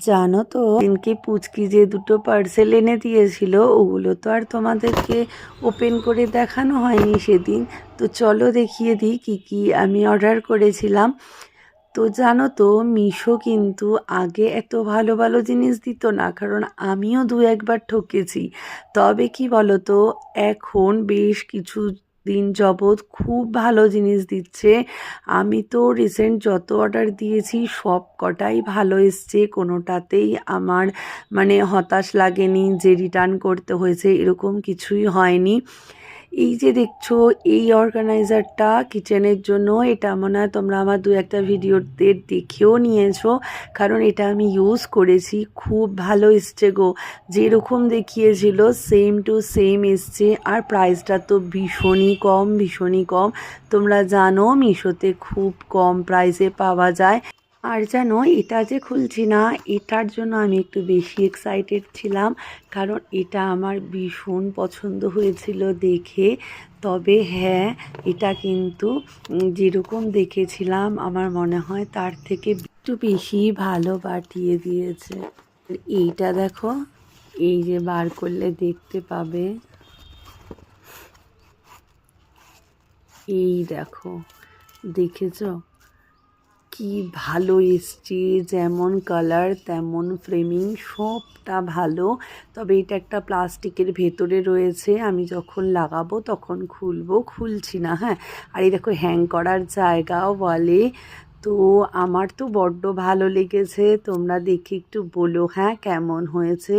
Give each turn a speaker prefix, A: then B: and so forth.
A: জানো তো দিনকে পুচকি যে দুটো পার্সেল এনে দিয়েছিল ওগুলো তো আর তোমাদেরকে ওপেন করে দেখানো হয়নি সেদিন। তো চলো দেখিয়ে দিই কি কি আমি অর্ডার করেছিলাম। তো জানো তো মিশো কিন্তু আগে এত ভালো ভালো জিনিস দিত না, কারণ আমিও দু একবার ঠকেছি। তবে কি বলো তো, এখন বেশ কিছু দিন যাবৎ খুব ভালো জিনিস দিচ্ছে। আমি তো রিসেন্ট যত অর্ডার দিয়েছি সব কটাই ভালো এসছে, কোনোটাতেই আমার মানে হতাশ লাগেনি যে রিটার্ন করতে হয়েছে, এরকম কিছুই হয়নি। এই যে দেখছো এই অর্গানাইজারটা কিচেনের জন্য, এটা মনে হয় তোমরা আমার দু একটা ভিডিওতে দেখেও নিয়েছো, কারণ এটা আমি ইউজ করেছি, খুব ভালো এসছে গো। যেরকম দেখিয়েছিল সেম টু সেম এসছে, আর প্রাইসটা তো ভীষণই কম, ভীষণই কম। তোমরা জানো মিশোতে খুব কম প্রাইসে পাওয়া যায়। আর জানো এটা যে খুলছি না, এটার জন্য আমি একটু বেশি এক্সাইটেড ছিলাম, কারণ এটা আমার ভীষণ পছন্দ হয়েছিল দেখে। তবে হ্যাঁ, এটা কিন্তু যেরকম দেখেছিলাম আমার মনে হয় তার থেকে একটু বেশি ভালো পাঠিয়ে দিয়েছে। এইটা দেখো, এই যে বার করলে দেখতে পাবে, এই দেখো, দেখেছো কি ভালো এসছে, যেমন কালার তেমন ফ্রেমিং সবটা ভালো। তবে এটা একটা প্লাস্টিকের ভেতরে রয়েছে, আমি যখন লাগাবো তখন খুলবো, খুলছি না। হ্যাঁ, আর এই দেখো হ্যাং করার জায়গাও বলে। তো আমার তো বড্ড ভালো লেগেছে, তোমরা দেখে একটু বলো হ্যাঁ কেমন হয়েছে।